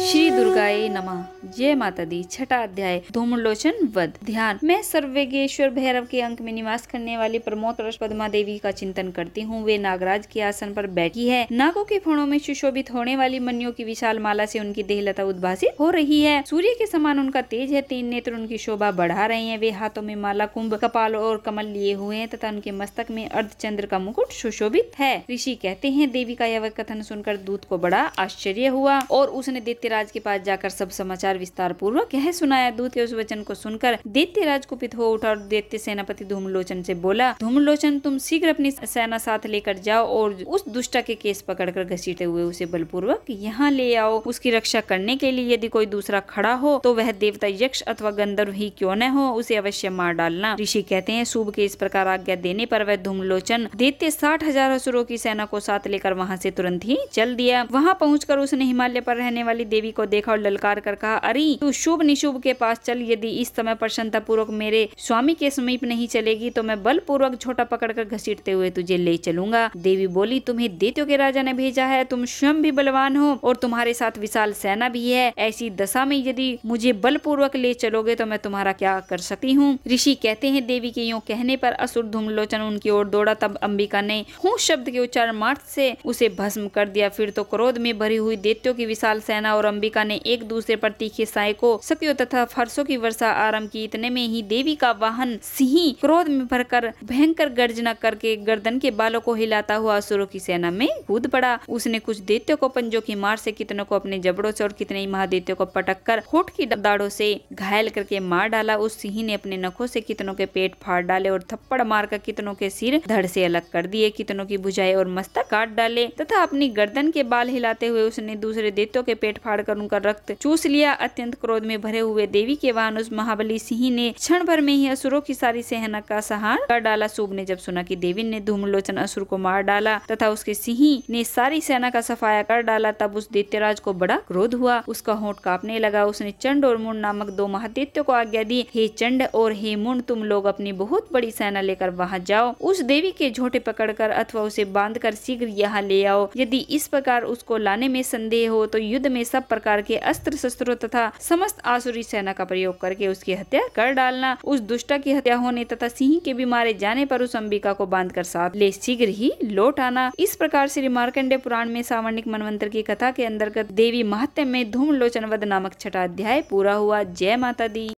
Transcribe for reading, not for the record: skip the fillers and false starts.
श्री दुर्गाए नमः। जय माता दी। छठा अध्याय धूम्रलोचन वध। ध्यान। मैं सर्ववेगेश्वर भैरव के अंक में निवास करने वाली प्रमोद पद्मा देवी का चिंतन करती हूँ। वे नागराज के आसन पर बैठी है। नागों के फणों में सुशोभित होने वाली मणियों की विशाल माला से उनकी देहलता उद्भासित हो रही है। सूर्य के समान उनका तेज है। 3 नेत्र उनकी शोभा बढ़ा रहे हैं। वे हाथों में माला, कुंभ, कपाल और कमल लिए हुए हैं तथा उनके मस्तक में अर्धचंद्र का मुकुट सुशोभित है। ऋषि कहते हैं, देवी का यह कथन सुनकर दूत को बड़ा आश्चर्य हुआ और उसने दैत्यराज के पास जाकर सब समाचार विस्तार पूर्वक कह सुनाया। दूत के उस वचन को सुनकर दैत्यराज कुपित हो उठा और दैत्य सेनापति धूम्रलोचन से बोला, धूम्रलोचन, तुम शीघ्र अपनी सेना साथ लेकर जाओ और उस दुष्टा के केस पकड़कर घसीटे हुए उसे बलपूर्वक यहाँ ले आओ। उसकी रक्षा करने के लिए यदि कोई दूसरा खड़ा हो तो वह देवता, यक्ष अथवा गंधर्व ही क्यों न हो, उसे अवश्य मार डालना। ऋषि कहते हैं, शुभ के इस प्रकार आज्ञा देने पर वह धूम्रलोचन दैत्य 60,000 असुरों की सेना को साथ लेकर वहाँ से तुरंत ही चल दिया। वहाँ पहुंचकर उसने हिमालय पर रहने वाली देवी को देखा और ललकार कर कहा, अरे तू शुभ निशुभ के पास चल। यदि इस समय प्रसन्नता पूर्वक मेरे स्वामी के समीप नहीं चलेगी तो मैं बल पूर्वक झोटा पकड़कर घसीटते हुए तुझे ले चलूंगा। देवी बोली, तुम्हें दैत्यों के राजा ने भेजा है। तुम स्वयं भी बलवान हो और तुम्हारे साथ विशाल सेना भी है। ऐसी दशा में यदि मुझे बल पूर्वक ले चलोगे तो मैं तुम्हारा क्या कर सकती हूँ। ऋषि कहते हैं, देवी के यूं कहने पर असुर धूम्रलोचन उनकी ओर दौड़ा। तब अंबिका ने हूँ शब्द के उच्चारण मात्र से उसे भस्म कर दिया। फिर तो क्रोध में भरी हुई दैत्यों की विशाल सेना और अंबिका ने एक दूसरे पर तीखे सहायकों, शक्तियों तथा फरसों की वर्षा आरंभ की। इतने में ही देवी का वाहन सिंह क्रोध में भरकर भयंकर गर्जना करके गर्दन के बालों को हिलाता हुआ असुरों की सेना में कूद पड़ा। उसने कुछ दैत्यों को पंजों की मार से, कितनों को अपने जबड़ों से और कितने ही महादैत्यों को पटक कर होठ की दाढ़ों से घायल करके मार डाला। उस सिंह ने अपने नखों से कितनों के पेट फाड़ डाले और थप्पड़ मारकर कितनों के सिर धड़ से अलग कर दिए। कितनों की भुजाएं और मस्तक काट डाले तथा अपनी गर्दन के बाल हिलाते हुए उसने दूसरे दैत्यों के पेट फाड़कर उनका रक्त चूस लिया। अत्यंत क्रोध में भरे हुए देवी के वाहन उस महाबली सिंह ने क्षण भर में ही असुरों की सारी सेना का संहार कर डाला। शुभ ने जब सुना कि देवी ने धूम्रलोचन असुर को मार डाला तथा उसके सिंह ने सारी सेना का सफाया कर डाला, तब उस दैत्यराज को बड़ा क्रोध हुआ। उसका होंठ कांपने लगा। उसने चंड और मुंड नामक 2 महादैत्यों को आज्ञा दी, हे चंड और हे मुंड, तुम लोग अपनी बहुत बड़ी सेना लेकर वहां जाओ। उस देवी के झोटे पकड़कर अथवा उसे बांधकर शीघ्र यहाँ ले आओ। यदि इस प्रकार उसको लाने में संदेह हो तो युद्ध में सब प्रकार के अस्त्र शस्त्रों तथा समस्त आसुरी सेना का प्रयोग करके उसकी हत्या कर डालना। उस दुष्टा की हत्या होने तथा सिंह के भी मारे जाने पर उस अंबिका को बांधकर साथ ले शीघ्र ही लौट आना। इस प्रकार श्री मार्कंडेय पुराण में सावर्णिक मनवंतर की कथा के अंतर्गत देवी महात्म्य में धूम्रलोचन वध नामक छठा अध्याय पूरा हुआ। जय माता दी।